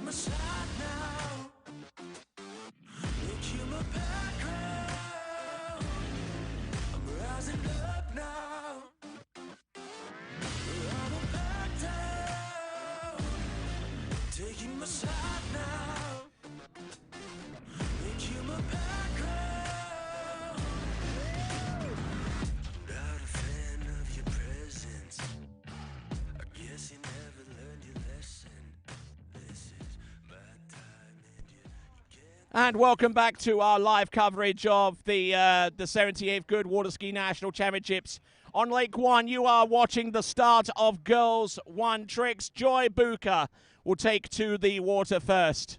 my side now. Make you my background. I'm rising up now. I'm a back down. Taking my side now. Make you my background. Not a fan of your presence. I guess you never learned your lesson. This is my time and you can't. And welcome back to our live coverage of the 78th Goode Water Ski National Championships on Lake One. You are watching the start of Girls 1 Tricks. Joy Booker will take to the water first.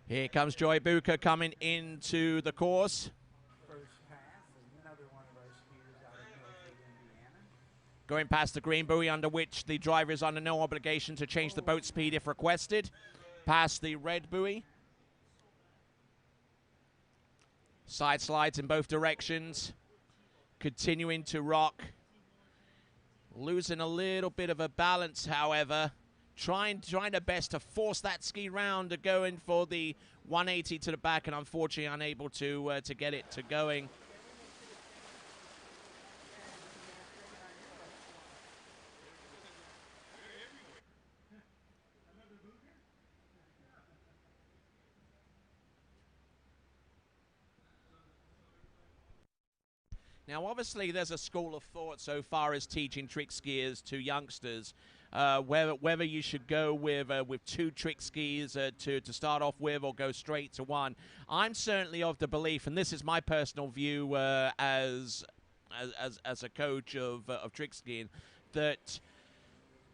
Here comes Joy Booker coming into the course. First pass, another one of our skiers out of Northwood, Indiana. Going past the green buoy, under which the driver is under no obligation to change the boat speed if requested. Past the red buoy. Side slides in both directions. Continuing to rock. Losing a little bit of a balance, however. Trying their best to force that ski round to go in for the 180 to the back, and unfortunately unable to get it to going. Now, obviously, there's a school of thought so far as teaching trick skiers to youngsters. Whether you should go with 2 trick skis to start off with, or go straight to 1. I'm certainly of the belief, and this is my personal view as a coach of trick skiing, that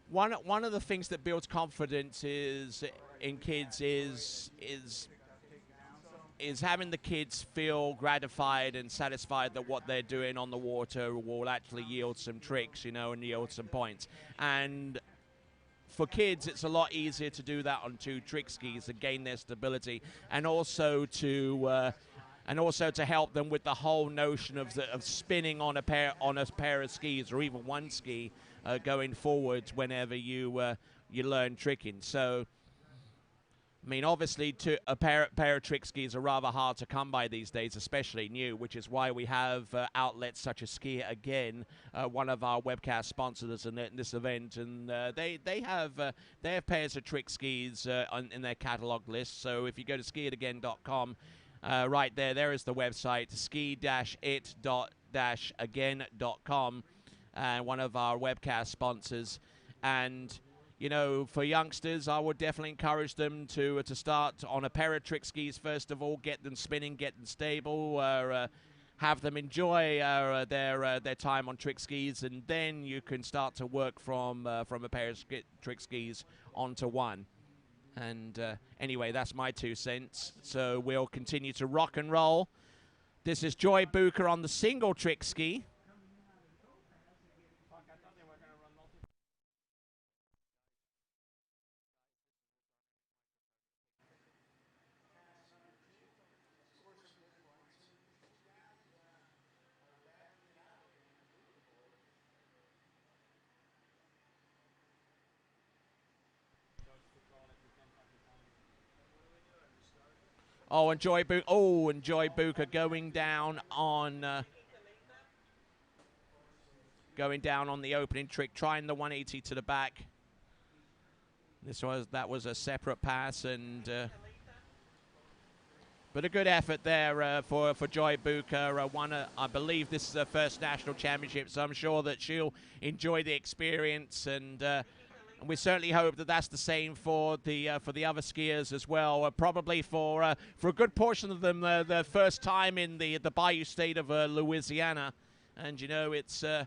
one of the things that builds confidence in kids is having the kids feel gratified and satisfied that what they're doing on the water will actually yield some tricks, and yield some points. And for kids, it's a lot easier to do that on 2 trick skis and gain their stability, and also to and also to help them with the whole notion of spinning on a pair of skis, or even one ski going forward whenever you learn tricking. So, I mean, obviously, a pair of trick skis are rather hard to come by these days, especially new, which is why we have outlets such as Ski Again, one of our webcast sponsors in this event, and they have pairs of trick skis in their catalog list. So if you go to skiitagain.com, right there is the website, ski-it.again.com, one of our webcast sponsors. And you know, for youngsters, I would definitely encourage them to start on a pair of trick skis first of all, get them spinning, get them stable, have them enjoy their time on trick skis, and then you can start to work from a pair of trick skis onto one. And anyway, that's my 2 cents. So we'll continue to rock and roll. This is Joy Booker on the single trick ski. Oh, and Joy Booker going down on the opening trick, trying the 180 to the back. That was a separate pass, and but a good effort there for Joy Booker. I believe this is her first national championship, so I'm sure that she'll enjoy the experience, and we certainly hope that that's the same for the other skiers as well. Probably for a good portion of them, their first time in the Bayou state of Louisiana, and you know it's a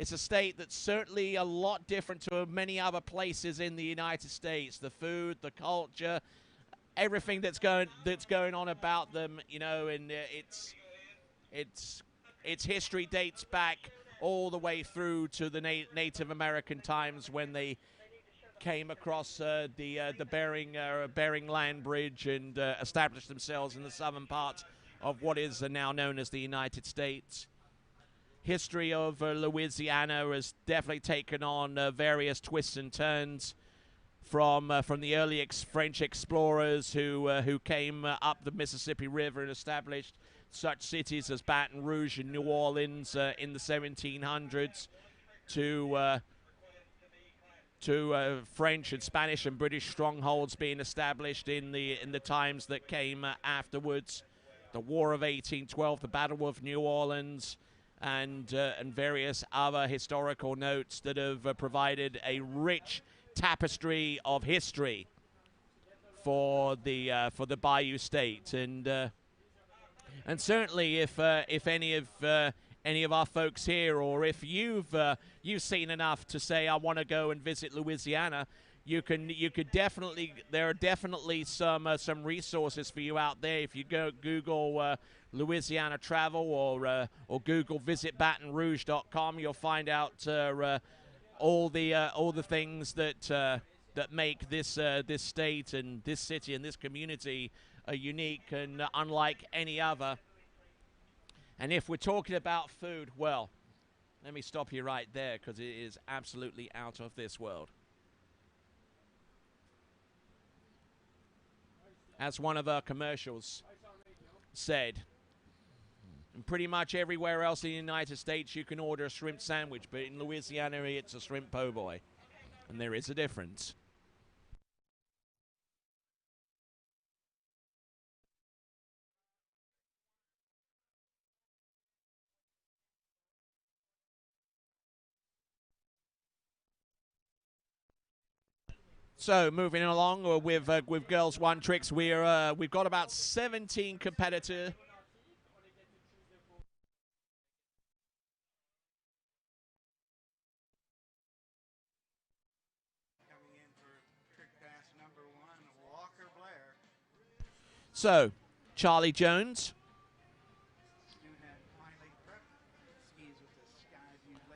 state that's certainly a lot different to many other places in the United States. The food, the culture, everything that's going on about them, you know, and its history dates back all the way through to the Native American times when they came across the Bering Land Bridge and established themselves in the southern part of what is now known as the United States. History of Louisiana has definitely taken on various twists and turns from the early French explorers who came up the Mississippi River and established such cities as Baton Rouge and New Orleans in the 1700s, to French and Spanish and British strongholds being established in the times that came afterwards. The War of 1812, the Battle of New Orleans, and various other historical notes that have provided a rich tapestry of history for the Bayou State, and certainly if any of our folks here, or if you've seen enough to say I want to go and visit Louisiana, you could definitely, there are definitely some resources for you out there. If you go Google Louisiana travel or Google visitbatonrouge.com, you'll find out all the things that make this state and this city and this community unique and unlike any other. And if we're talking about food, well, let me stop you right there, because it is absolutely out of this world. As one of our commercials said, and pretty much everywhere else in the United States you can order a shrimp sandwich, but in Louisiana it's a shrimp po' boy, and there is a difference. So moving along with girls one tricks, we've got about 17 competitors. Coming in for trick pass number 1, Walker Blair. So Charlie Jones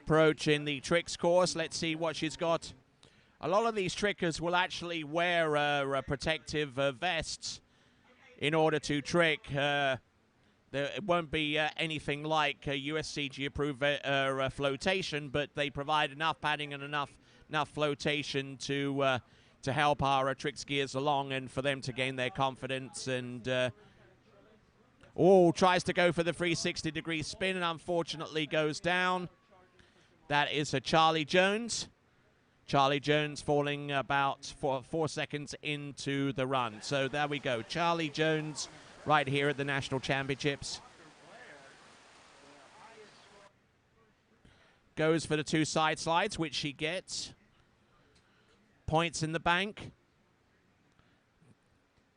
approaching the tricks course. Let's see what she's got. A lot of these trickers will actually wear protective vests in order to trick. It won't be anything like USCG approved flotation, but they provide enough padding and enough flotation to help our trick skiers along and for them to gain their confidence. And tries to go for the 360-degree spin and unfortunately goes down. That is a Charlie Jones. Charlie Jones falling about 4 seconds into the run. So there we go. Charlie Jones right here at the National Championships. Goes for the 2 side slides, which she gets. Points in the bank.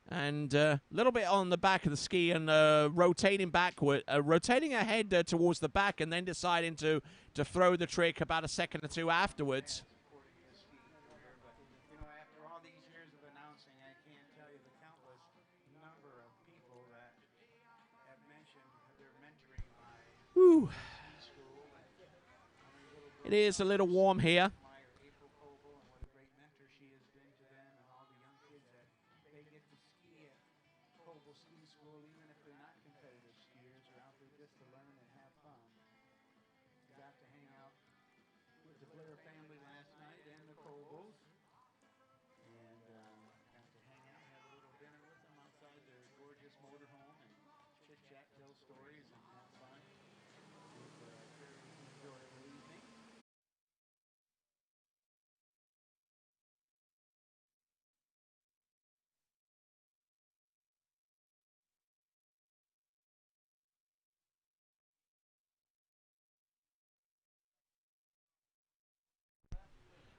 And a little bit on the back of the ski and rotating backward, rotating ahead towards the back and then deciding to throw the trick about a second or two afterwards. After all these years of announcing, I can't tell you the countless number of people that have mentioned their mentoring my Woo. ski school. It is a little warm here. April Koval, and what a great mentor she has been to them, and all the young kids that they get to ski at Koval Ski School, even if they're not competitive skiers, are out there just to learn and have fun. Got to hang out with the Blair family last night and the Kovals. And got to hang out, have a little dinner with them outside their gorgeous motorhome and chit-chat, tell stories, and have fun. It was a very enjoyable evening.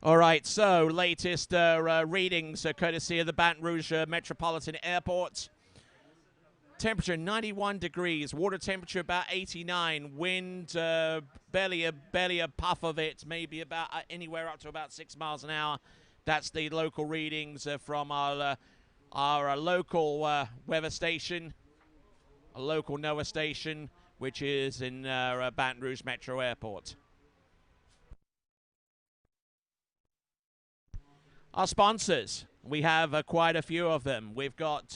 All right, so latest readings courtesy of the Baton Rouge Metropolitan Airport. Temperature 91 degrees, water temperature about 89, wind barely a puff of it, maybe about anywhere up to about 6 miles an hour. That's the local readings from our local weather station, a local NOAA station, which is in Baton Rouge Metro Airport. Our sponsors, we have quite a few of them. We've got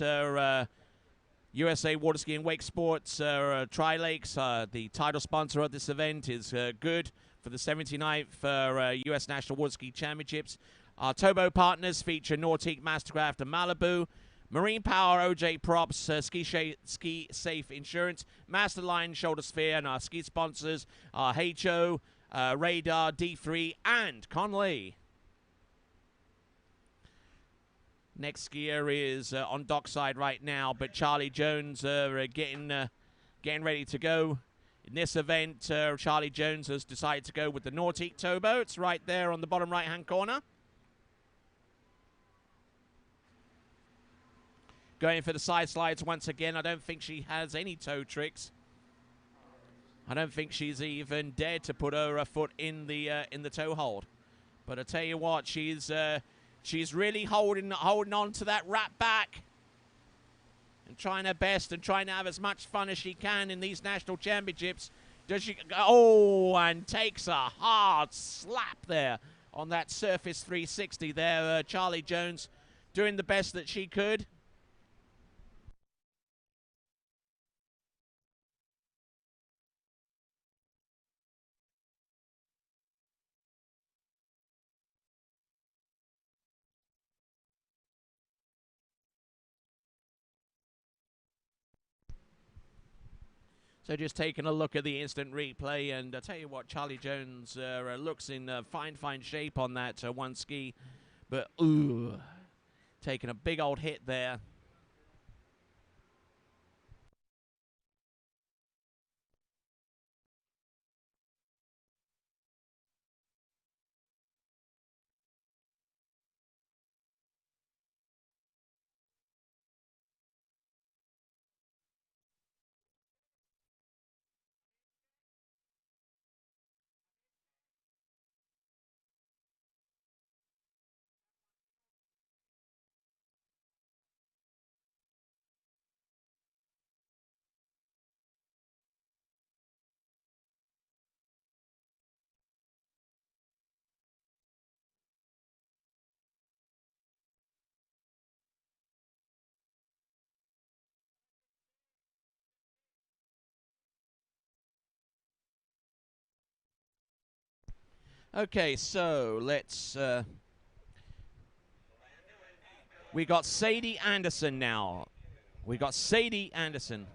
USA Water Ski and Wake Sports, Tri-Lakes. The title sponsor of this event is Goode for the 79th U.S. National Water Ski Championships. Our Tobo partners feature Nautique, Mastercraft, and Malibu. Marine Power, OJ Props, Ski Safe Insurance, Masterline, Shoulder Sphere, and our ski sponsors are HO, Radar, D3, and Conley. Next skier is on dockside right now, but Charlie Jones getting ready to go. In this event, Charlie Jones has decided to go with the Nautique towboat. It's right there on the bottom right-hand corner. Going for the side slides once again. I don't think she has any toe tricks. I don't think she's even dared to put her foot in the toe hold. But I tell you what, she's really holding on to that wrap back and trying her best and trying to have as much fun as she can in these national championships. Does she? Oh, and takes a hard slap there on that surface 360 there. Charlie Jones doing the best that she could. So just taking a look at the instant replay, and I tell you what, Charlie Jones looks in fine shape on that one ski, but taking a big old hit there. Okay, so let's... we got Sadie Anderson now. We got Sadie Anderson.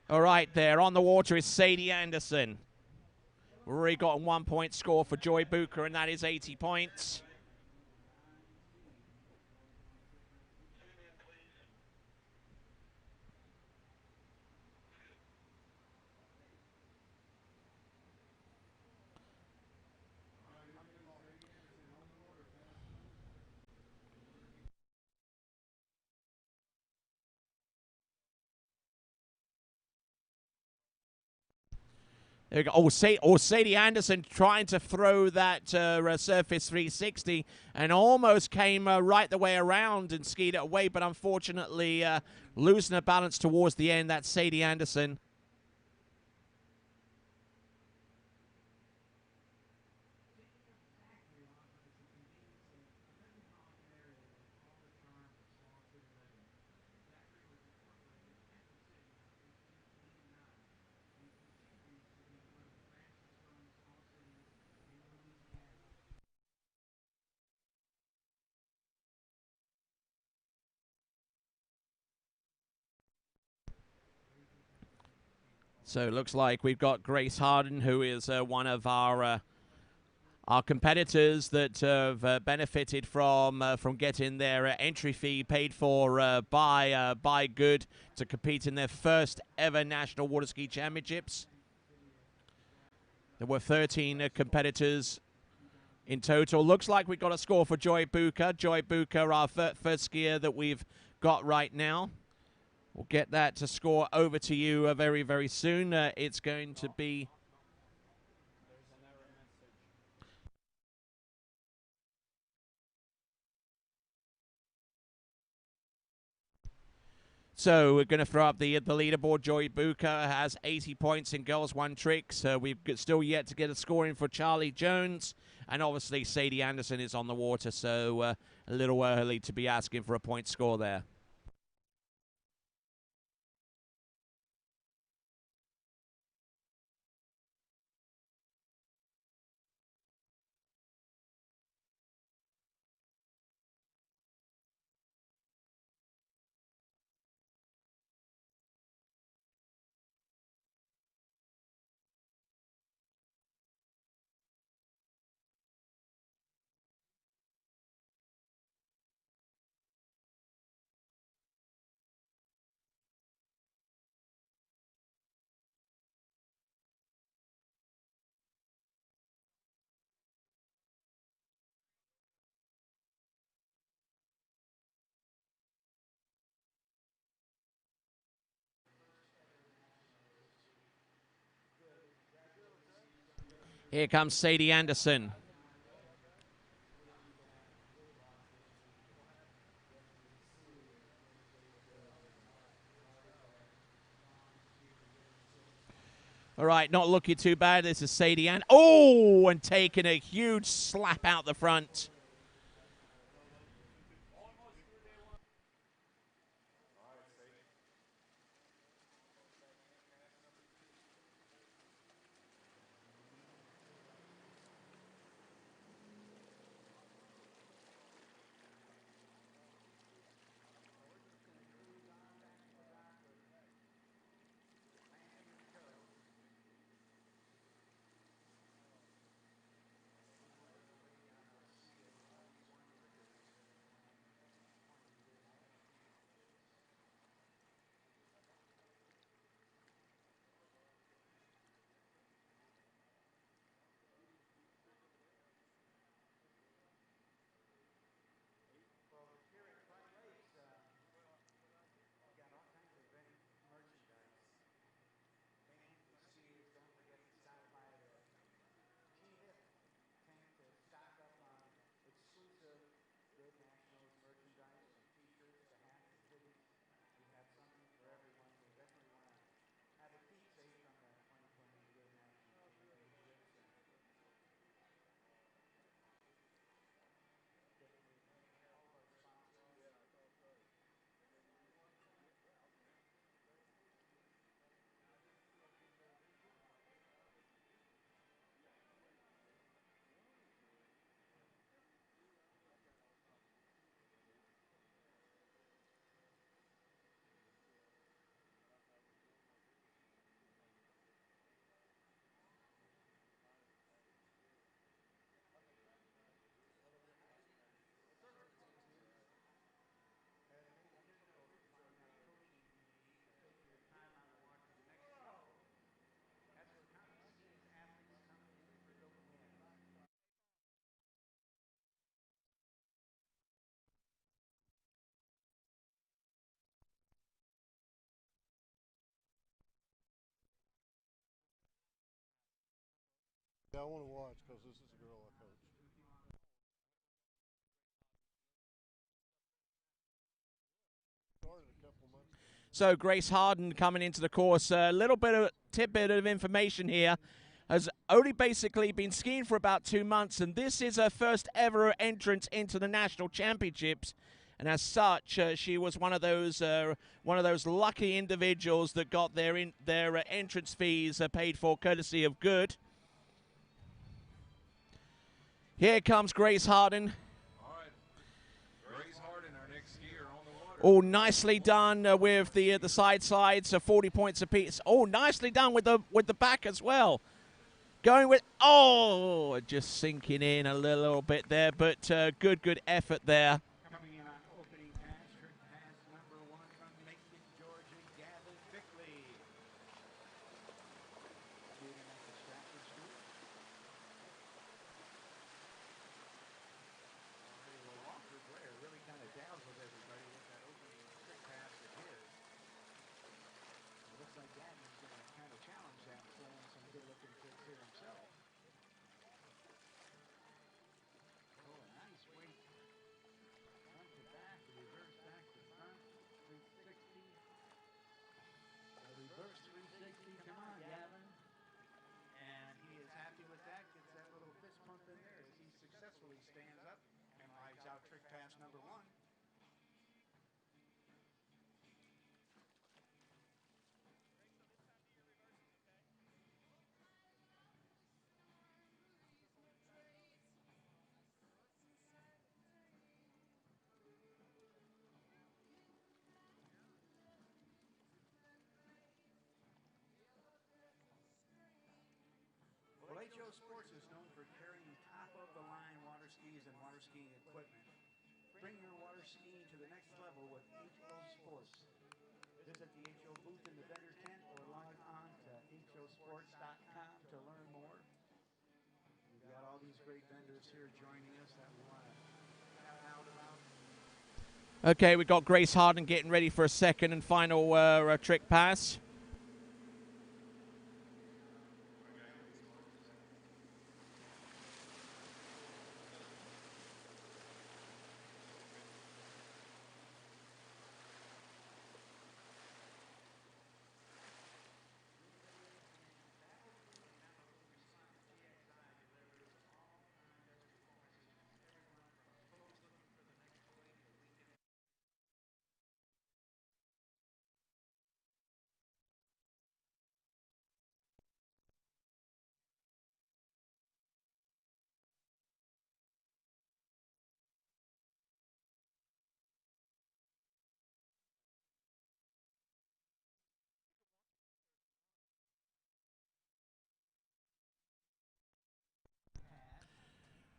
All right, there on the water is Sadie Anderson. We've already got a 1 point score for Joy Booker, and that is 80 points. There we go. Sadie Anderson trying to throw that surface 360 and almost came right the way around and skied it away, but unfortunately losing her balance towards the end. That's Sadie Anderson. So it looks like we've got Grace Harden, who is one of our competitors that have benefited from getting their entry fee paid for by Goode to compete in their first ever National Water Ski Championships. There were 13 competitors in total. Looks like we've got a score for Joy Booker. Joy Booker, our first skier that we've got right now. We'll get that to score over to you very, very soon. It's going to be... So we're going to throw up the leaderboard. Joy Booker has 80 points in Girls 1 Tricks. We've still yet to get a scoring for Charlie Jones. And obviously Sadie Anderson is on the water, so a little early to be asking for a point score there. Here comes Sadie Anderson. All right, not looking too bad. This is Sadie Anderson. Oh, and taking a huge slap out the front. Yeah, I want to watch because this is a girl I coach. Started a couple months ago. So Grace Harden coming into the course. A little bit of tidbit of information here. Has only basically been skiing for about 2 months, and this is her first ever entrance into the national championships. And as such, she was one of those lucky individuals that got their entrance fees paid for, courtesy of Goode. Here comes Grace Harden. All right, Grace Harden, our next skier on the water. Oh, nicely done with the side slides, 40 points apiece. Oh, nicely done with the back as well. Going with, oh, just sinking in a little bit there, but good effort there. Coming in on opening pass, trick pass number 1 from Macon, Georgia, Gavin Bickley. Shooting at the Stratford School. Already the Walker player really kind of dazzled everybody with that opening trick pass of his. It looks like Gavin's going to kind of challenge that, throwing some good-looking tricks here himself. Oh, a nice weight. Front to back, reverse back to front, 360. A reverse 360, come on, Gavin. And he is happy with that, gets that little fist pump in there as he successfully stands up and rides out trick pass number 1. Well, HO Sports is known for carrying top-of-the-line water skis and water skiing equipment. Bring your water skiing to the next level with HO Sports. Visit the HO booth in the vendor tent or log on to hosports.com to learn more. We've got all these great vendors here joining us that we want to shout out about. Okay, we've got Grace Harden getting ready for a second and final trick pass.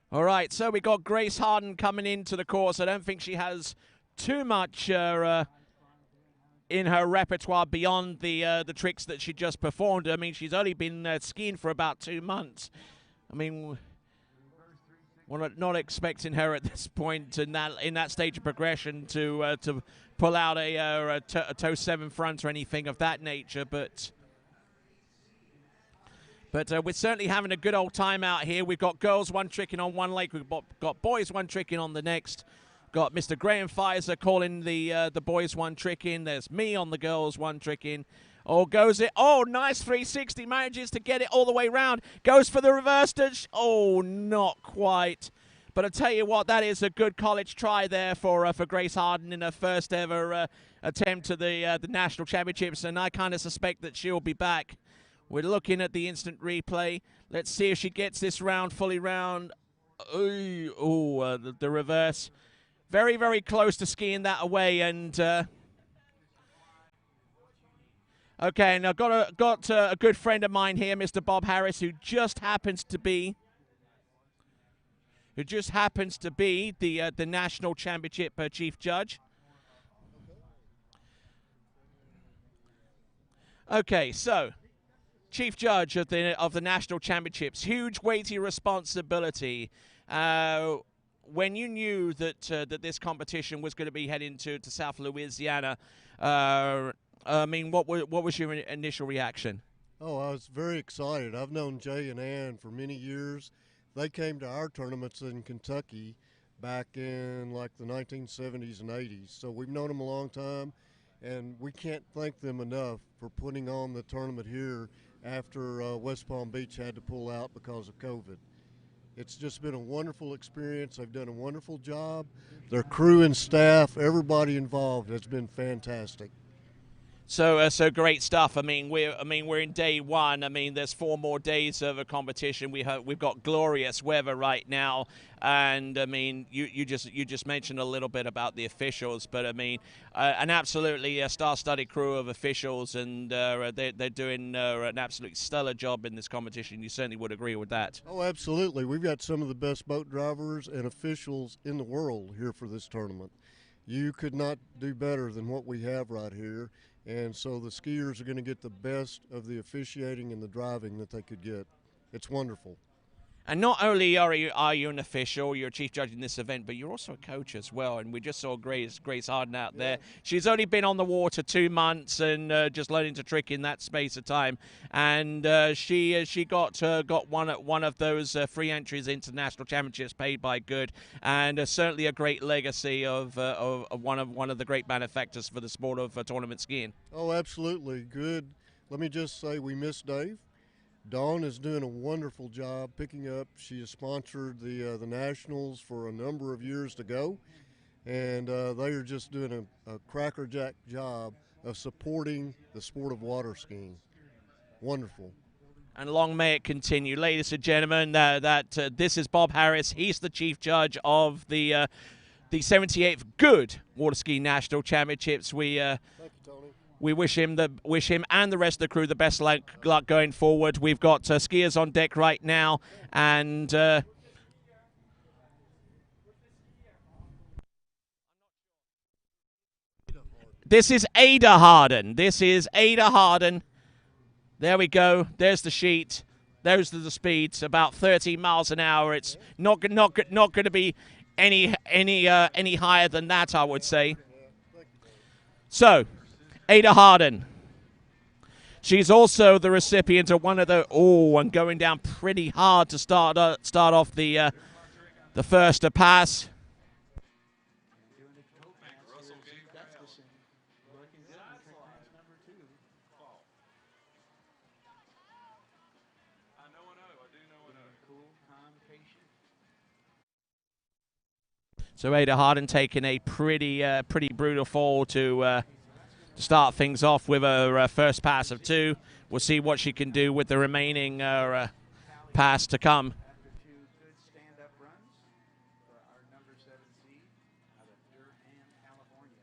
All right, so we got Grace Harden coming into the course. I don't think she has too much in her repertoire beyond the tricks that she just performed. I mean, she's only been skiing for about 2 months. I mean, we're not expecting her at this point in that stage of progression to pull out a toe 7 front or anything of that nature, but we're certainly having a good old time out here. We've got girls one tricking on one leg. We've got boys one tricking on the next. Got Mr. Graham Pfizer calling the boys one tricking. There's me on the girls one tricking. Oh, goes it. Oh, nice 360. Manages to get it all the way round. Goes for the reverse touch. Oh, not quite. But I tell you what, that is a good college try there for Grace Harden in her first ever attempt to the national championships. And I kind of suspect that she'll be back. We're looking at the instant replay. Let's see if she gets this round fully round. Oh, the reverse. Very, very close to skiing that away. And okay, and I've got a good friend of mine here, Mr. Bob Harris, who just happens to be the national championship chief judge. Okay, so. Chief Judge of the National Championships, huge weighty responsibility. When you knew that that this competition was going to be heading to South Louisiana, I mean, what was your initial reaction? Oh, I was very excited. I've known Jay and Ann for many years. They came to our tournaments in Kentucky back in like the 1970s and 80s. So we've known them a long time, and we can't thank them enough for putting on the tournament here after West Palm Beach had to pull out because of COVID. It's just been a wonderful experience. They've done a wonderful job. Their crew and staff, everybody involved has been fantastic. So great stuff. We're in day one. There's 4 more days of a competition. We've got glorious weather right now, and you just mentioned a little bit about the officials, but an absolutely star-studded crew of officials, and they're doing an absolutely stellar job in this competition. You certainly would agree with that. Oh, absolutely. We've got some of the best boat drivers and officials in the world here for this tournament. You could not do better than what we have right here. And so the skiers are going to get the best of the officiating and the driving that they could get. It's wonderful. And not only are you an official, you're a chief judge in this event, but you're also a coach as well. And we just saw Grace Harden out there. She's only been on the water 2 months and just learning to trick in that space of time. And she got one of those free entries into national championships paid by Goode, and certainly a great legacy of one of the great benefactors for the sport of tournament skiing. Oh, absolutely. Good. Let me just say we miss Dave. Dawn is doing a wonderful job picking up. She has sponsored the Nationals for a number of years to go, and they are just doing a crackerjack job of supporting the sport of water skiing. Wonderful. And long may it continue. Ladies and gentlemen, this is Bob Harris. He's the chief judge of the 78th Goode Water Ski National Championships. Thank you, Tony. We wish him and the rest of the crew the best luck going forward. We've got skiers on deck right now, and this is Ada Harden. There we go. There's the sheet. Those are the speeds. About 30 miles an hour. It's not going to be any higher than that, I would say. So, Ada Harden. She's also the recipient of one of the and going down pretty hard to start off the first pass. Doing the toe pass is Gustafsson. Looking good on trick pass number 2. I know an O. I do know an O. Cool, calm, patient. So Ada Harden taking a pretty brutal fall to start things off with her first pass of 2. We'll see what she can do with the remaining pass to come. After 2 good stand-up runs for our number 7 seed out of Durham, California.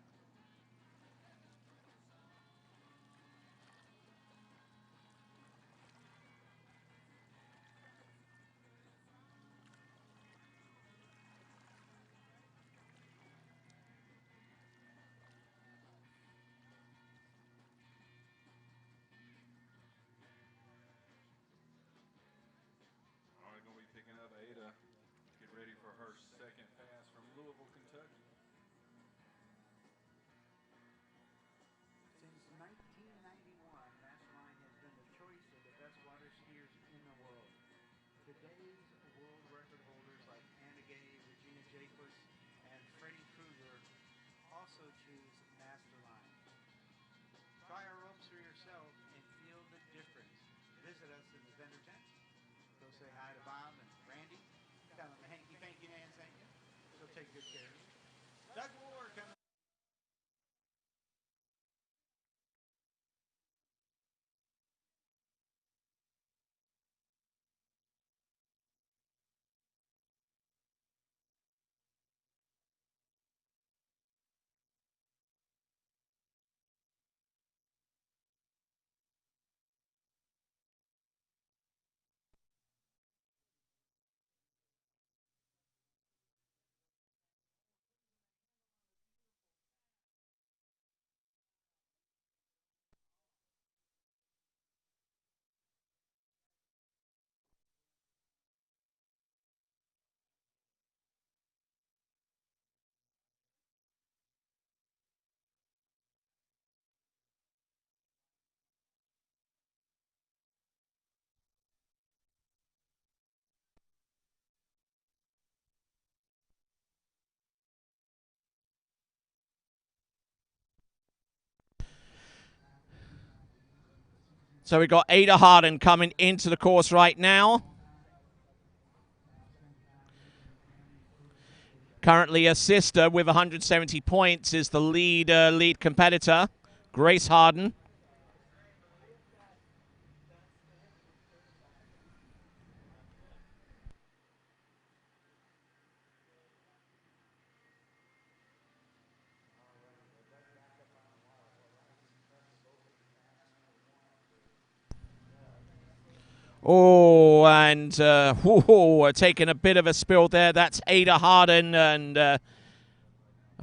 All right, going to be picking up Ada. Get ready for her second pass from Louisville, Kentucky. Since 1991, Mastermind has been the choice of the best water skiers in the world. Today's world record holders like Anna Gay, Regina Jacobs, and Freddie Krueger also choose Mastermind. Try our ropes for yourself and feel the difference. Visit us in the vendor tent. Go say hi to Bob and Randy. Tell them the hanky panky man sent you. She'll take good care of you. Doug Moore coming. So we've got Ada Harden coming into the course right now. Currently a sister with 170 points is the lead competitor, Grace Harden. Oh, and taking a bit of a spill there. That's Ada Harden, and I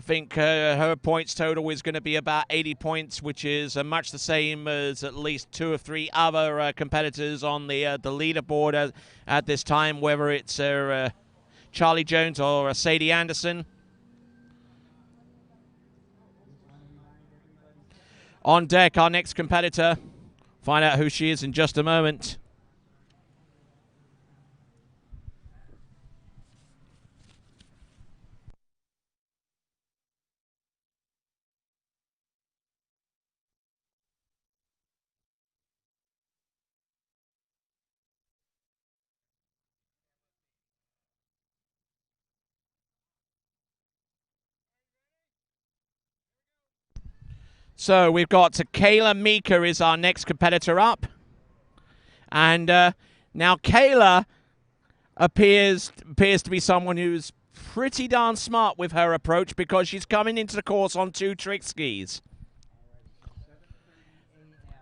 think her points total is going to be about 80 points, which is much the same as at least 2 or 3 other competitors on the leaderboard at this time, whether it's Charlie Jones or Sadie Anderson. On deck, our next competitor. Find out who she is in just a moment. So we've got Kayla Meeker is our next competitor up. And now Kayla appears to be someone who's pretty darn smart with her approach, because she's coming into the course on 2 trick skis.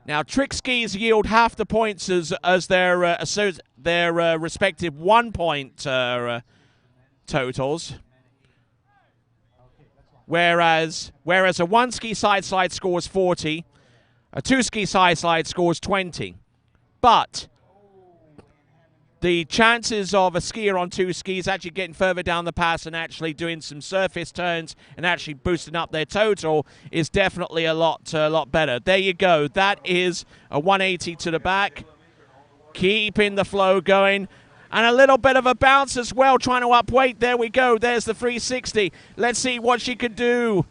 Now, trick skis yield half the points as their respective 1-point totals. Whereas a 1-ski side-slide scores 40, a 2-ski side-slide scores 20. But the chances of a skier on 2 skis actually getting further down the pass and actually doing some surface turns and actually boosting up their total is definitely a lot better. There you go. That is a 180 to the back, keeping the flow going. And a little bit of a bounce as well, trying to upweight. There we go. There's the 360. Let's see what she could do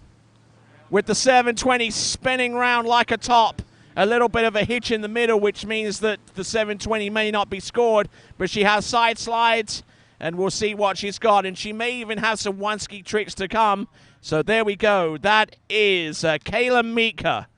with the 720 spinning round like a top. A little bit of a hitch in the middle, which means that the 720 may not be scored, but she has side slides, and we'll see what she's got. And she may even have some 1-ski tricks to come. So there we go. That is Kayla Meeker.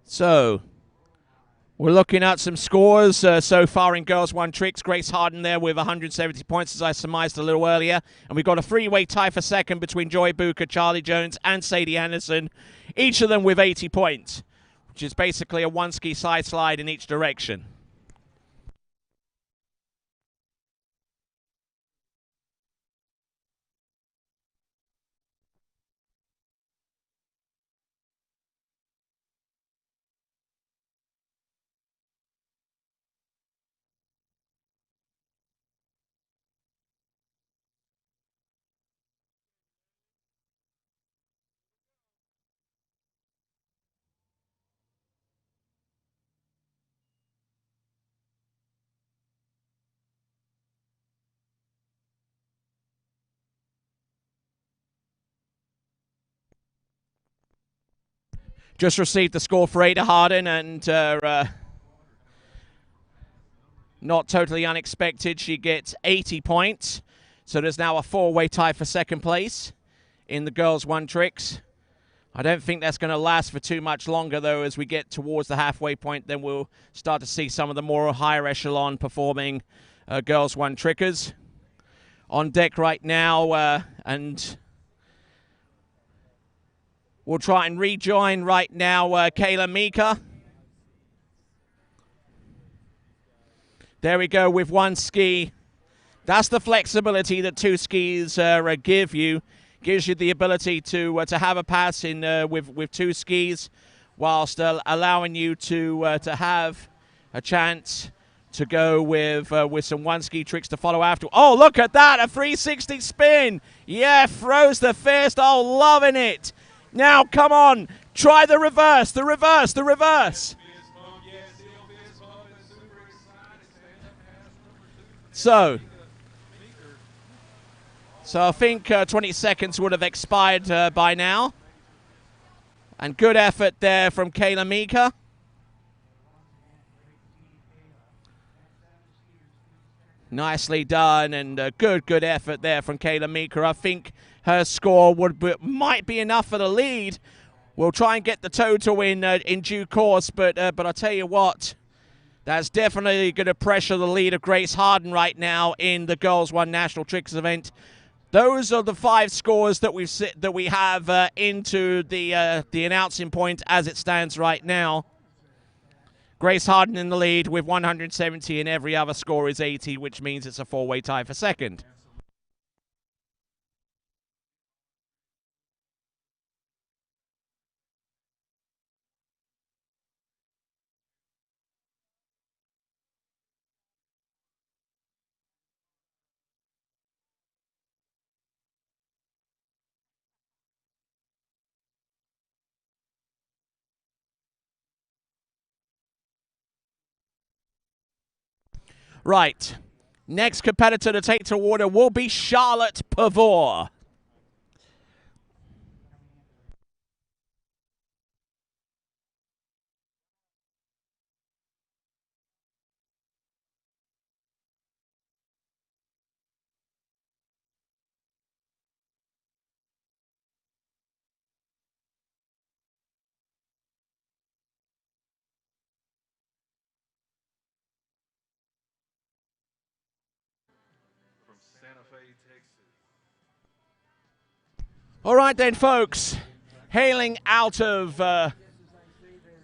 So we're looking at some scores so far in Girls 1 Tricks. Grace Harden there with 170 points, as I surmised a little earlier. And we've got a 3-way tie for second between Joy Booker, Charlie Jones, and Sadie Anderson, each of them with 80 points, which is basically a 1-ski side slide in each direction. Just received the score for Ada Harden, and not totally unexpected, she gets 80 points. So there's now a 4-way tie for second place in the Girls 1 Tricks. I don't think that's going to last for too much longer, though. As we get towards the halfway point, then we'll start to see some of the more higher echelon performing Girls 1 Trickers. on deck right now, and we'll try and rejoin right now Kayla Meeker. There we go with one ski. That's the flexibility that two skis give you. Gives you the ability to have a pass in with two skis, whilst allowing you to have a chance to go with some one ski tricks to follow after. Oh, look at that, a 360 spin. Yeah, throws the fist. Oh, loving it. Now, come on, try the reverse, the reverse, the reverse. So I think 20 seconds would have expired by now. And good effort there from Kayla Meeker. Nicely done, and good effort there from Kayla Meeker. I think her score might be enough for the lead. We'll try and get the total in due course, but I tell you what, that's definitely going to pressure the lead of Grace Harden right now in the Girls One National Tricks event. Those are the 5 scores that we have into the announcing point as it stands right now. Grace Harden in the lead with 170, and every other score is 80, which means it's a 4-way tie for second. Right. Next competitor to take to water will be Charlotte Pavar. From Santa Fe, Texas. All right then, folks. Hailing out of the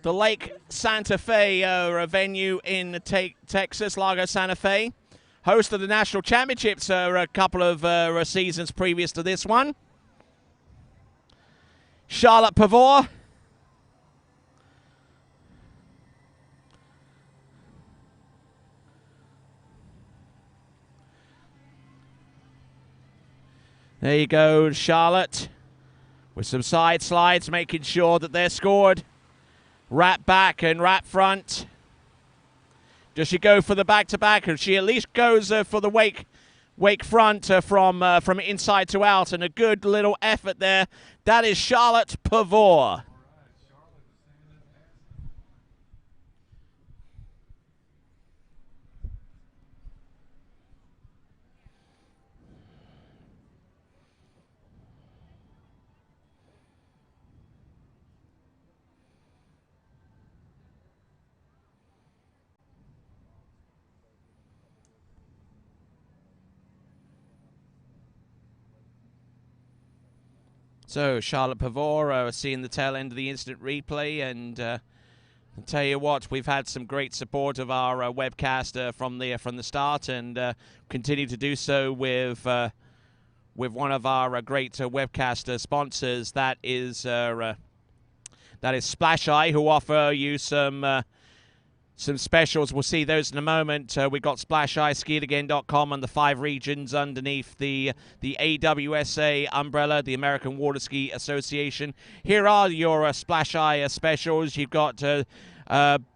Lake Santa Fe venue in Texas, Lago Santa Fe. Host of the National Championships a couple of seasons previous to this one. Charlotte Pavar. There you go, Charlotte, with some side slides, making sure that they're scored. Wrap back and wrap front. Does she go for the back-to-back, or she at least goes for the wake front from inside to out, and a good little effort there. That is Charlotte Pavar. So Charlotte Pavar seeing the tail end of the instant replay, and I'll tell you what, we've had some great support of our webcast from the start, and continue to do so with one of our great webcast sponsors. That is Splash Eye, who offer you some specials. We'll see those in a moment. We've got SplashEyeSkiItAgain.com and the 5 regions underneath the AWSA umbrella, the American Water Ski Association. Here are your Splash Eye specials. You've got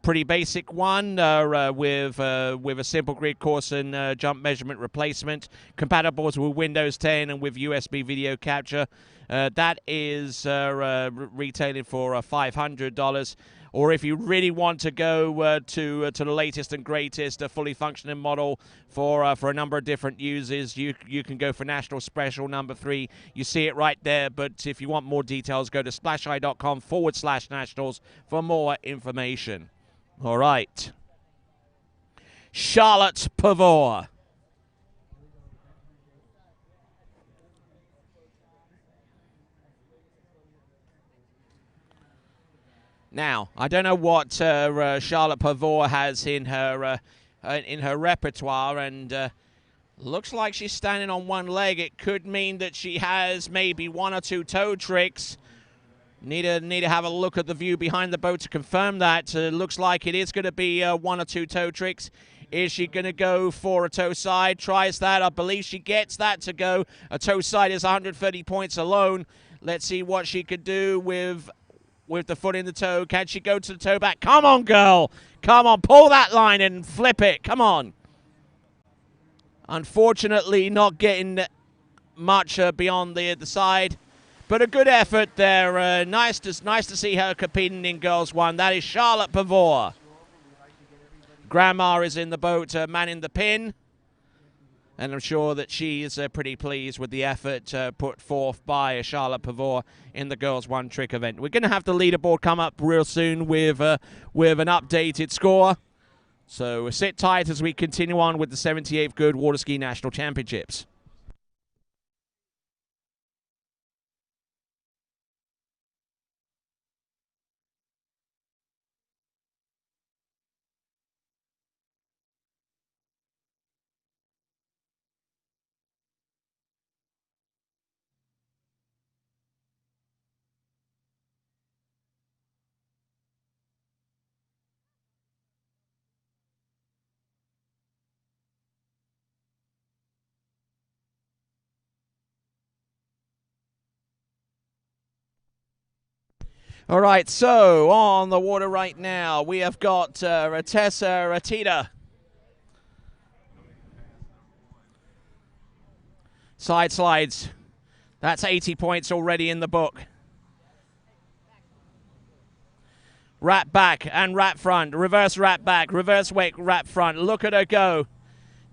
pretty basic one with a simple grid course and jump measurement replacement, compatible with Windows 10 and with USB video capture. That is retailing for $500. Or if you really want to go to the latest and greatest fully functioning model for a number of different uses, you can go for National Special number 3. You see it right there, but if you want more details, go to splasheye.com/nationals for more information. All right. Charlotte Pavar. Now, I don't know what Charlotte Pavar has in her repertoire, and looks like she's standing on one leg. It could mean that she has maybe one or two toe tricks. Need to have a look at the view behind the boat to confirm that. Looks like it is going to be one or two toe tricks. Is she going to go for a toe side? Tries that. I believe she gets that to go. A toe side is 130 points alone. Let's see what she could do with the foot in the toe. Can she go to the toe back? Come on, girl. Come on, pull that line and flip it. Come on. Unfortunately, not getting much beyond the side. But a good effort there. Nice to see her competing in Girls 1. That is Charlotte Pavar. Grandma is in the boat, manning the pin. And I'm sure that she is pretty pleased with the effort put forth by Charlotte Pavar in the Girls 1 trick event. We're going to have the leaderboard come up real soon with an updated score. So sit tight as we continue on with the 78th Goode Water Ski National Championships. All right, so on the water right now, we have got Tessa Teeter. Side slides. That's 80 points already in the book. Wrap back and wrap front. Reverse wrap back. Reverse wake wrap front. Look at her go.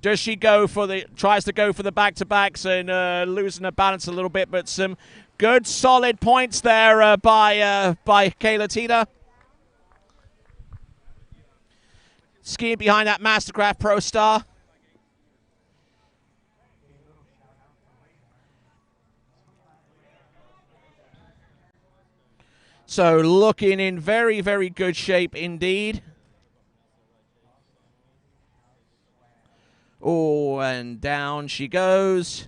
Does she go for tries to go for the back-to-backs and losing her balance a little bit, but some good solid points there by Kayla Teeter. Skiing behind that Mastercraft Pro Star. So looking in very, very good shape indeed. Oh, and down she goes.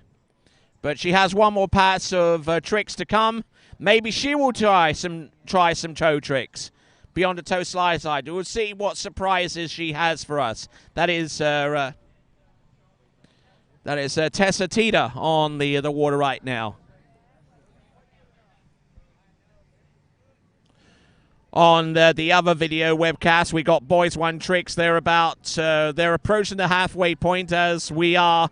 But she has one more pass of tricks to come. Maybe she will try some toe tricks beyond the toe slide side. We'll see what surprises she has for us. That is Tessa Teeter on the water right now. On the other video webcast, we got Boys 1 tricks. They're approaching the halfway point as we are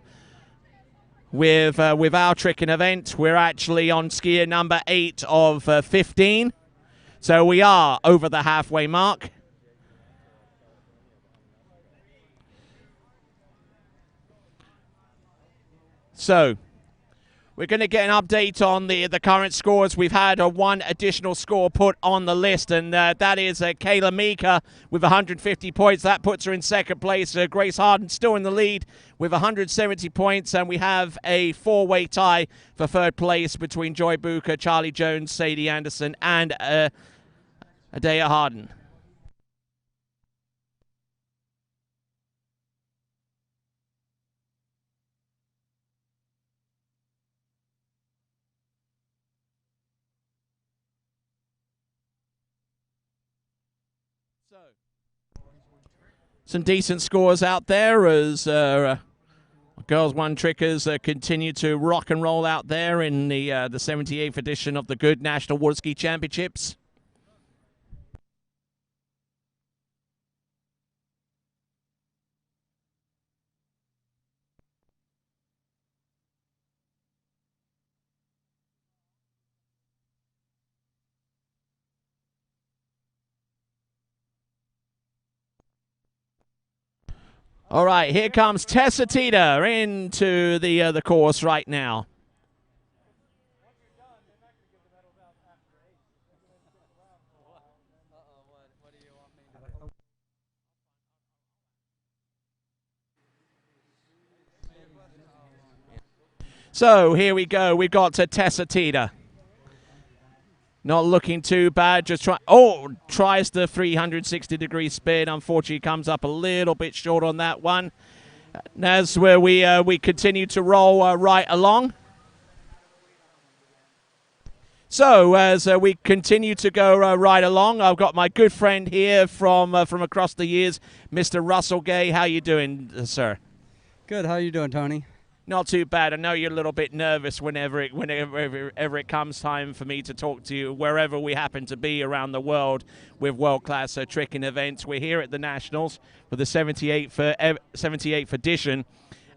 with our tricking event. We're actually on skier number 8 of 15. So we are over the halfway mark. So we're going to get an update on the current scores. We've had one additional score put on the list, and that is Kayla Meeker with 150 points. That puts her in second place. Grace Harden still in the lead with 170 points, and we have a four-way tie for third place between Joy Booker, Charlie Jones, Sadie Anderson, and Adea Harden. Some decent scores out there as Girls 1 Trickers continue to rock and roll out there in the 78th edition of the Goode National Water Ski Championships. All right, here comes Tessa Teeter into the course right now. So here we go. We've got Tessa Teeter. Not looking too bad. Just tries the 360-degree spin. Unfortunately, comes up a little bit short on that one. That's where we continue to roll right along. So as we continue to go right along, I've got my good friend here from across the years, Mr. Russell Gay. How you doing, sir? Good. How you doing, Tony? Not too bad. I know you're a little bit nervous whenever it comes time for me to talk to you, wherever we happen to be around the world with world-class tricking events. We're here at the Nationals for the 78th edition,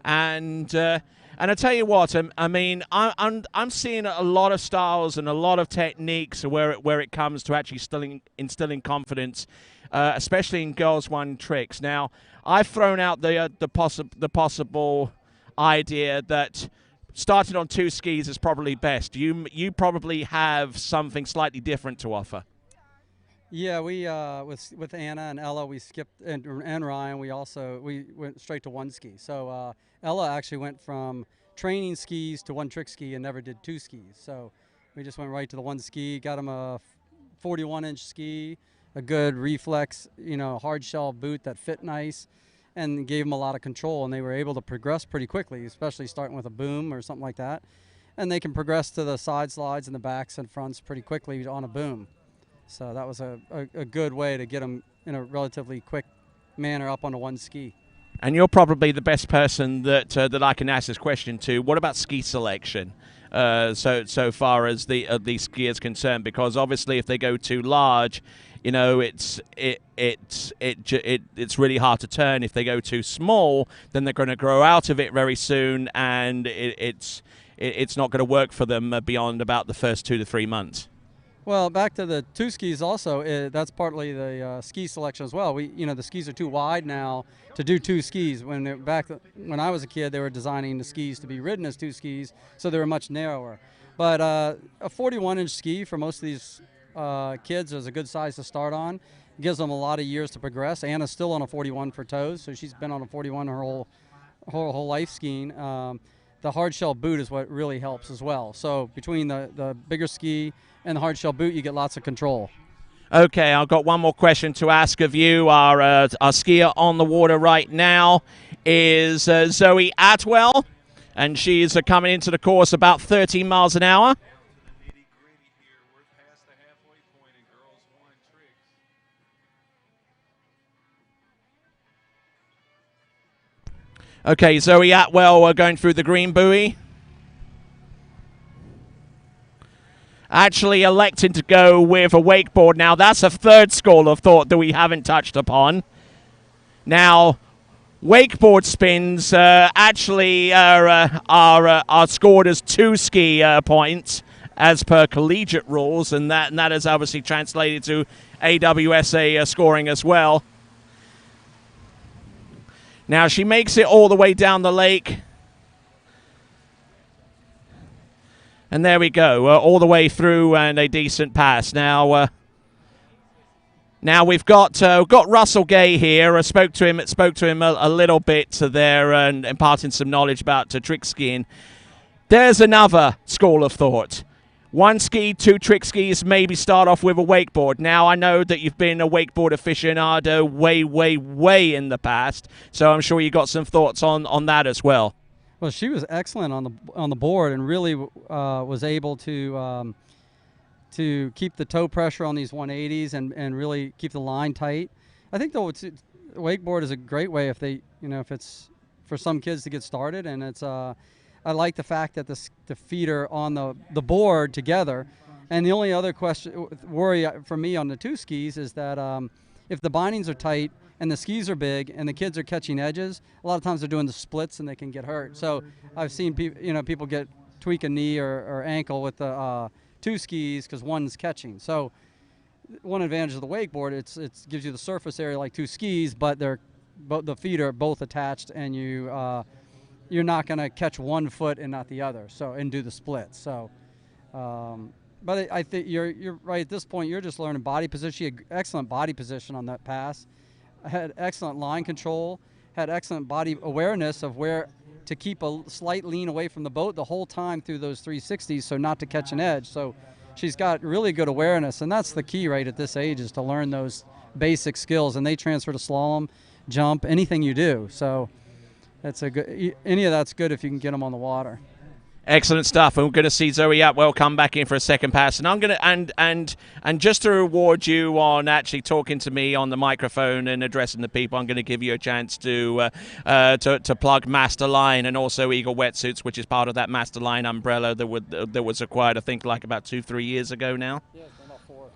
and I tell you what, I mean, I'm seeing a lot of styles and a lot of techniques where it comes to actually instilling confidence, especially in girls one tricks. Now, I've thrown out the possible idea that starting on two skis is probably best. You probably have something slightly different to offer. Yeah, we with Anna and Ella, we skipped, and Ryan, we went straight to one ski. So Ella actually went from training skis to one trick ski and never did two skis. So we just went right to the one ski, got him a 41-inch ski, a good reflex, hard shell boot that fit nice, and gave them a lot of control, and they were able to progress pretty quickly, especially starting with a boom or something like that. And they can progress to the side slides and the backs and fronts pretty quickly on a boom. So that was a good way to get them in a relatively quick manner up onto one ski. And you're probably the best person that I can ask this question to. What about ski selection? So far as the ski is concerned, because obviously if they go too large, it's really hard to turn. If they go too small, then they're going to grow out of it very soon, and it's not going to work for them beyond about the first 2 to 3 months. Well, back to the two skis also, that's partly the ski selection as well. The skis are too wide now to do two skis. When I was a kid, they were designing the skis to be ridden as two skis, so they were much narrower. But a 41-inch ski for most of these kids is a good size to start on. It gives them a lot of years to progress. Anna's still on a 41 for toes, so she's been on a 41 her whole life skiing. The hard shell boot is what really helps as well. So between the bigger ski and the hard shell boot, you get lots of control. Okay, I've got one more question to ask of you. Our skier on the water right now is Zoe Atwell, and she's coming into the course about 13 miles an hour. Okay, Zoe Atwell going through the green buoy. Actually electing to go with a wakeboard. Now, that's a third school of thought that we haven't touched upon. Now, wakeboard spins actually are scored as two ski points as per collegiate rules, and that is obviously translated to AWSA scoring as well. Now, she makes it all the way down the lake. And there we go, all the way through and a decent pass. Now we've got Russell Gay here. I spoke to him a little bit there and imparting some knowledge about trick skiing. There's another school of thought. One ski, two trick skis, maybe start off with a wakeboard. Now, I know that you've been a wakeboard aficionado way in the past, so I'm sure you got some thoughts on that as well. Well, she was excellent on the board and really was able to keep the toe pressure on these 180s and really keep the line tight. I think though wakeboard is a great way if it's for some kids to get started, and it's I like the fact that the feet are on the board together. And the only other worry for me on the two skis is that if the bindings are tight and the skis are big and the kids are catching edges, a lot of times they're doing the splits and they can get hurt. So I've seen people tweak a knee or ankle with the two skis because one's catching. So one advantage of the wakeboard, it gives you the surface area like two skis, but the feet are both attached, and you're not going to catch one foot and not the other, and do the splits. So, but I think you're right at this point. You're just learning body position. She had excellent body position on that pass. Had excellent line control. Had excellent body awareness of where to keep a slight lean away from the boat the whole time through those 360s, so not to catch an edge. So she's got really good awareness, and that's the key right at this age, is to learn those basic skills, and they transfer to slalom, jump, anything you do. So that's any of that's good if you can get them on the water. Excellent stuff. And we're going to see Zoe Atwell come back in for a second pass, and I'm going to and just to reward you on actually talking to me on the microphone and addressing the people, I'm going to give you a chance to plug Master Line and also Eagle Wetsuits, which is part of that Master Line umbrella that was acquired, I think, like about 2-3 years ago now. Yeah, it's about 4.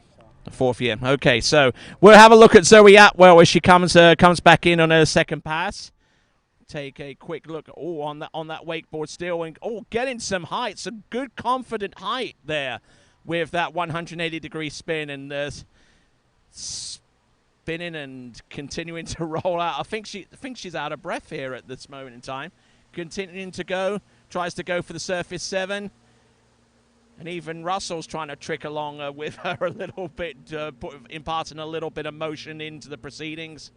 The 4th year. Okay, so we'll have a look at Zoe Atwell as she comes back in on her second pass. Take a quick look on that wakeboard still, and getting some height, some good confident height there with that 180-degree spin, and spinning and continuing to roll out. I think she's out of breath here at this moment in time. Continuing to go, tries to go for the surface 7, and even Russell's trying to trick along with her a little bit, imparting a little bit of motion into the proceedings.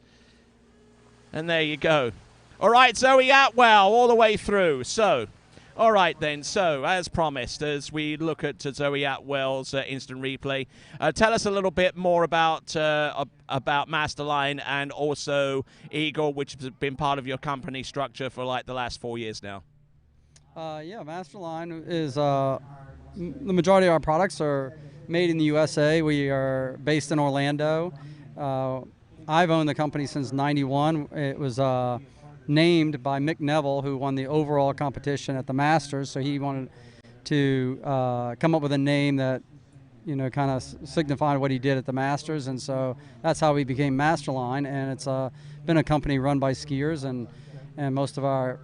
And there you go. All right, Zoe Atwell all the way through. So, all right then. So, as promised, as we look at Zoe Atwell's instant replay, tell us a little bit more about Masterline and also Eagle, which has been part of your company structure for like the last 4 years now. Yeah, Masterline is the majority of our products are made in the USA. We are based in Orlando. I've owned the company since '91. It was named by Mick Neville, who won the overall competition at the Masters. So he wanted to come up with a name that, kind of signified what he did at the Masters. And so that's how we became Masterline. And it's been a company run by skiers, and most of our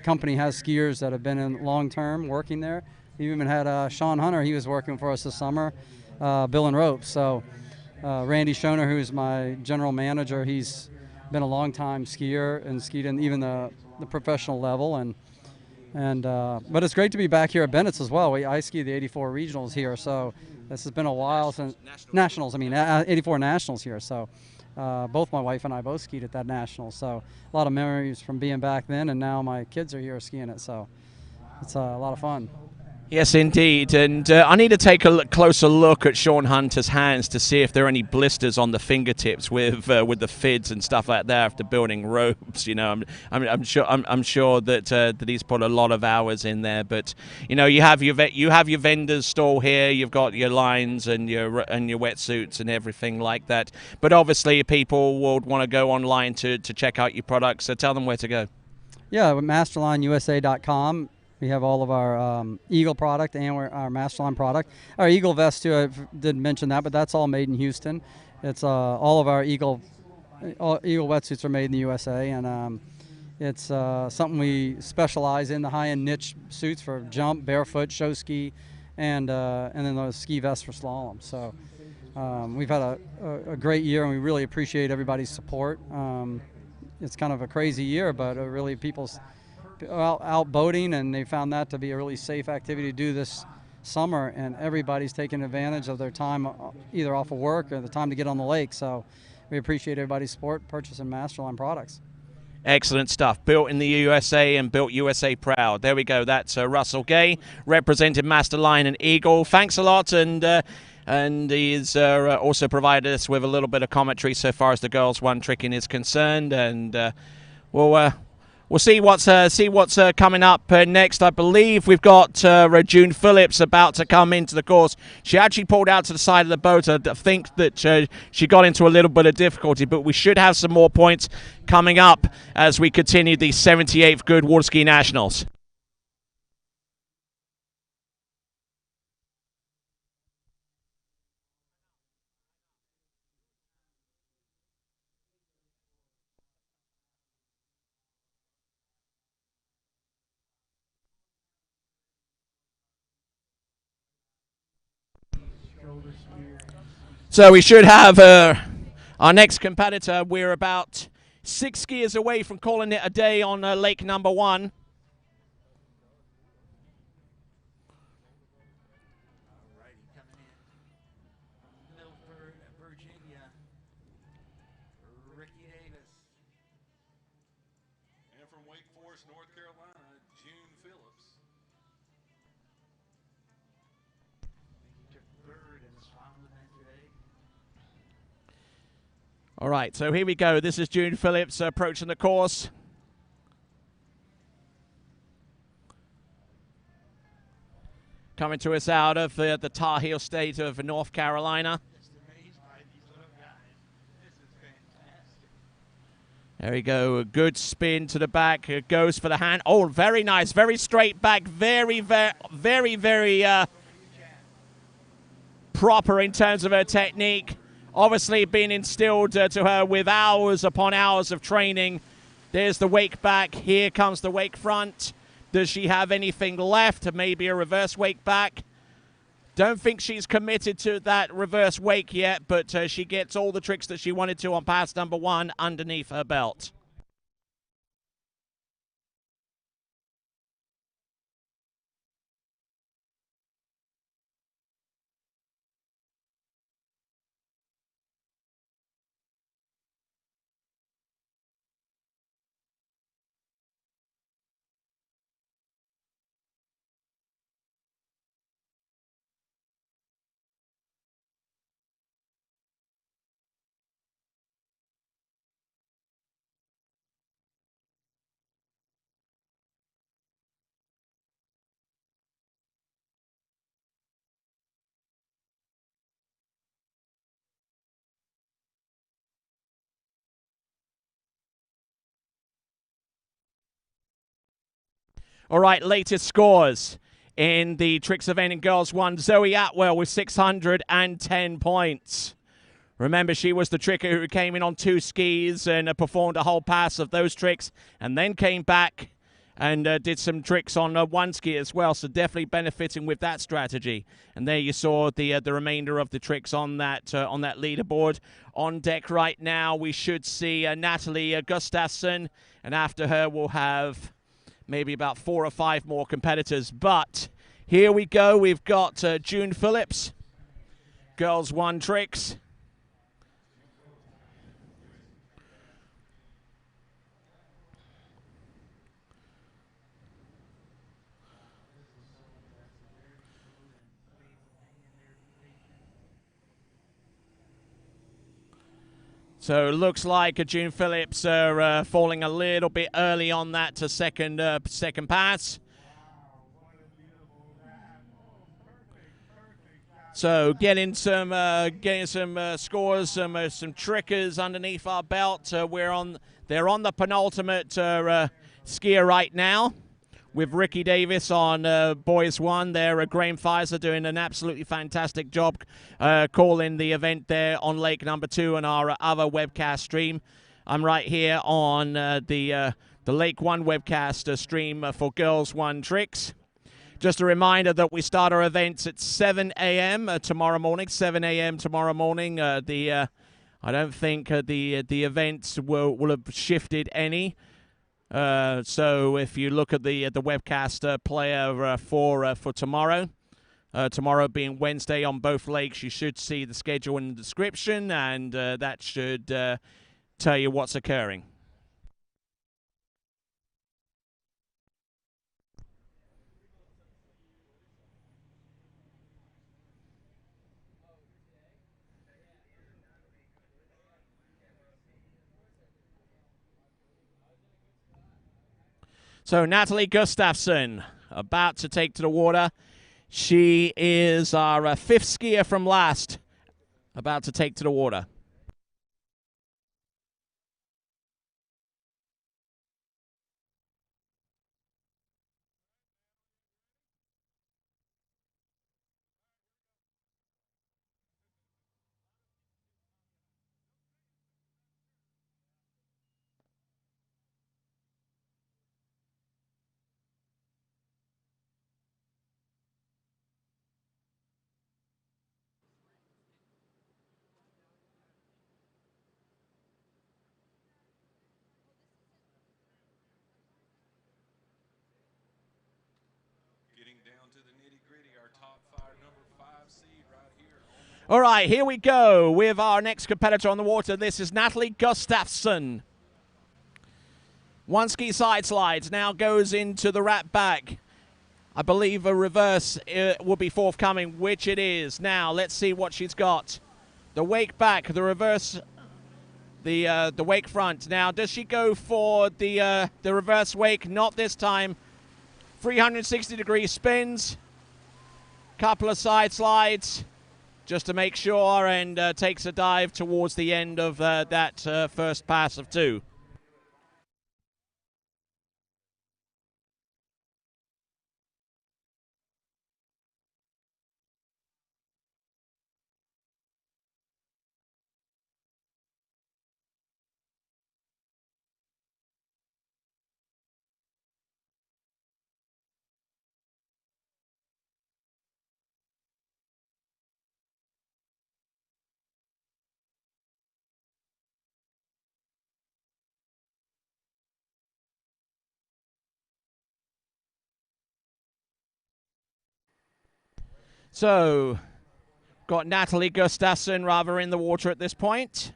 company has skiers that have been in long-term working there. We even had Sean Hunter. He was working for us this summer, Bill and Ropes. So Randy Schoner, who's my general manager, he's been a long-time skier and skied in even the professional level, but it's great to be back here at Bennett's as well. I skied the '84 regionals here, so this has been a while since nationals. 84 nationals here. So both my wife and I both skied at that national. So a lot of memories from being back then, and now my kids are here skiing it. So it's a lot of fun. Yes, indeed. And I need to take a closer look at Sean Hunter's hands to see if there are any blisters on the fingertips with the FIDs and stuff like that after building ropes. I'm sure that he's put a lot of hours in there. But you have your vendors stall here. You've got your lines and your wetsuits and everything like that. But obviously, people would want to go online to check out your products. So tell them where to go. Yeah, masterlineusa.com. We have all of our Eagle product and our Masterline product. Our Eagle vest, too, I didn't mention that, but that's all made in Houston. It's all of our Eagle wetsuits are made in the USA, and it's something we specialize in, the high-end niche suits for jump, barefoot, show ski, and then those ski vests for slalom. So we've had a great year, and we really appreciate everybody's support. It's kind of a crazy year, but really people's out boating, and they found that to be a really safe activity to do this summer, and everybody's taking advantage of their time either off of work or the time to get on the lake. So we appreciate everybody's support purchasing Masterline products. Excellent stuff. Built in the USA and built USA proud. There we go. That's Russell Gay representing Masterline and Eagle. Thanks a lot, and he's also provided us with a little bit of commentary so far as the girls one tricking is concerned, and we'll see what's coming up next. I believe we've got June Phillips about to come into the course. She actually pulled out to the side of the boat. I think that she got into a little bit of difficulty, but we should have some more points coming up as we continue the 78th Goode Water Ski Nationals. So we should have our next competitor. We're about 6 skiers away from calling it a day on lake number 1. And from Wake Forest, North Carolina, June Phillips. All right, so here we go. This is June Phillips approaching the course. Coming to us out of the Tar Heel state of North Carolina. There we go, a good spin to the back, goes for the hand. Oh, very nice, very straight back, very proper in terms of her technique. Obviously being instilled to her with hours upon hours of training. There's the wake back, here comes the wake front. Does she have anything left? Maybe a reverse wake back. Don't think she's committed to that reverse wake yet, but she gets all the tricks that she wanted to on pass number 1 underneath her belt. All right, latest scores in the tricks event in Girls 1. Zoe Atwell with 610 points. Remember, she was the tricker who came in on 2 skis and performed a whole pass of those tricks and then came back and did some tricks on 1 ski as well, so definitely benefiting with that strategy. And there you saw the remainder of the tricks on that leaderboard. On deck right now, we should see Natalie Gustafsson, and after her we'll have maybe about 4 or 5 more competitors. But here we go. We've got June Phillips, Girls 1 tricks. So it looks like June Phillips falling a little bit early on that second pass. So getting some scores, some trickers underneath our belt. They're on the penultimate skier right now, with Ricky Davis on Boys 1 there. Graham Pfizer doing an absolutely fantastic job calling the event there on lake number 2 on our other webcast stream. I'm right here on the Lake 1 webcast stream for Girls 1 Tricks. Just a reminder that we start our events at 7 a.m. Tomorrow morning. 7 a.m. tomorrow morning. I don't think the events will have shifted any. So if you look at the webcast player for tomorrow, tomorrow being Wednesday on both lakes, you should see the schedule in the description, and that should tell you what's occurring. So Natalie Gustafsson about to take to the water. She is our 5th skier from last, about to take to the water. All right, here we go with our next competitor on the water. This is Natalie Gustafsson. 1 ski side slides, now goes into the wrap back. I believe a reverse will be forthcoming, which it is. Now, let's see what she's got. The wake back, the reverse the wake front. Now, does she go for the reverse wake? Not this time. 360-degree spins, couple of side slides, just to make sure, and takes a dive towards the end of that first pass of 2. So, got Natalie Gustafsson rather in the water at this point.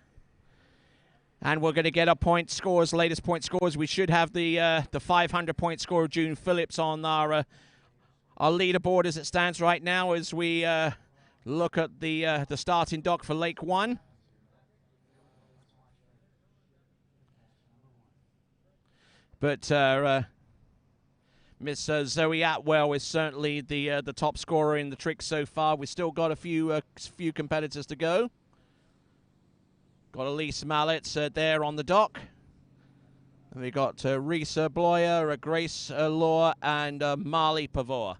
And we're going to get our point scores, latest point scores. We should have the 500-point score of June Phillips on our leaderboard as it stands right now as we look at the starting dock for Lake 1. But Miss Zoe Atwell is certainly the top scorer in the trick so far. We've still got a few competitors to go. Got Elise Mallet there on the dock. And we got Risa Bloyer, Grace Law, and Marley Pavar.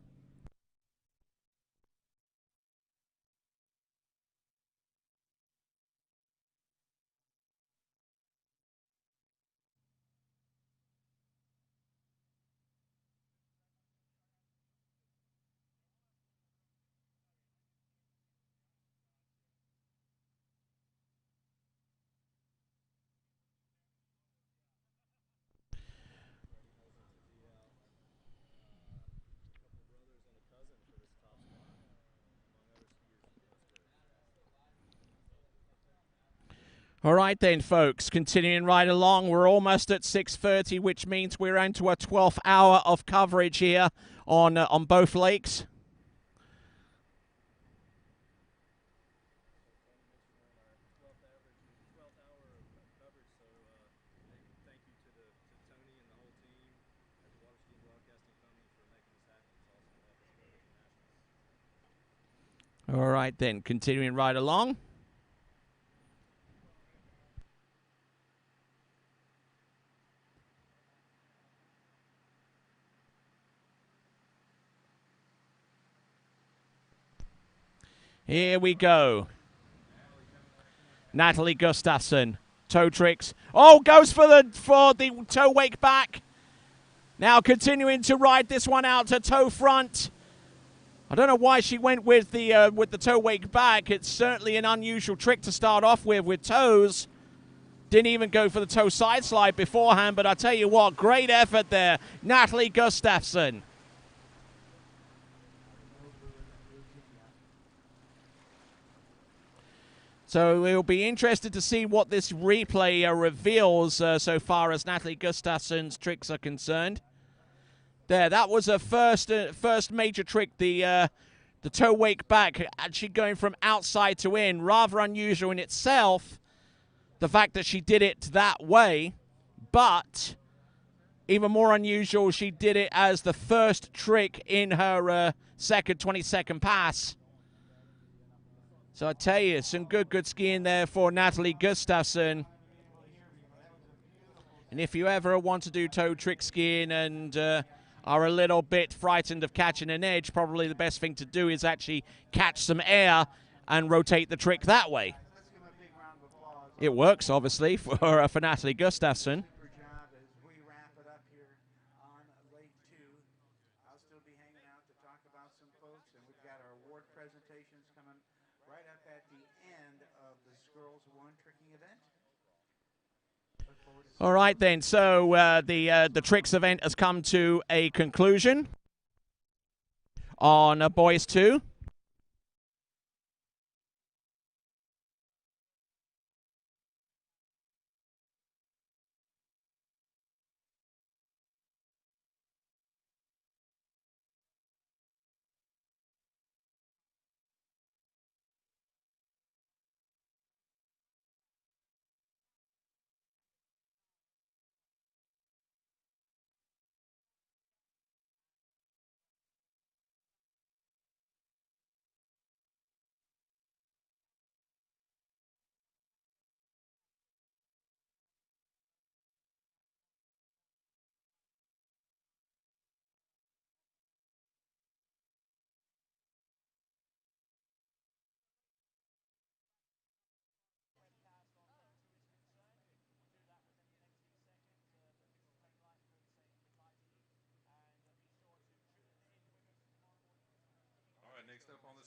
All right then, folks, continuing right along. We're almost at 6:30, which means we're into a 12th hour of coverage here on both lakes. All right then, continuing right along. Here we go. Natalie Gustafsson, toe tricks. Oh, goes for the toe wake back. Now continuing to ride this one out to toe front. I don't know why she went with the toe wake back. It's certainly an unusual trick to start off with toes. Didn't even go for the toe side slide beforehand, but I tell you what, great effort there, Natalie Gustafsson. So we'll be interested to see what this replay reveals so far as Natalie Gustafsson's tricks are concerned. There, that was her first major trick, the toe wake back, actually going from outside to in. Rather unusual in itself, the fact that she did it that way, but even more unusual, she did it as the first trick in her second 20-second pass. So I tell you, some good skiing there for Natalie Gustafsson. And if you ever want to do toe trick skiing and are a little bit frightened of catching an edge, probably the best thing to do is actually catch some air and rotate the trick that way. It works, obviously, for Natalie Gustafsson. All right, then. So the tricks event has come to a conclusion on boys 2.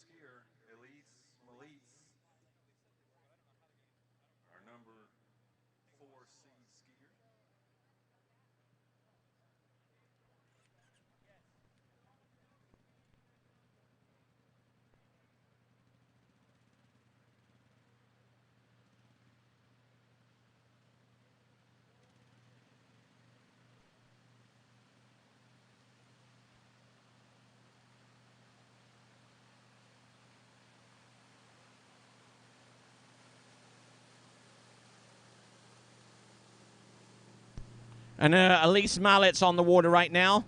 skier, Melitz, our number 4 seed skier. And Elise Mallett's on the water right now.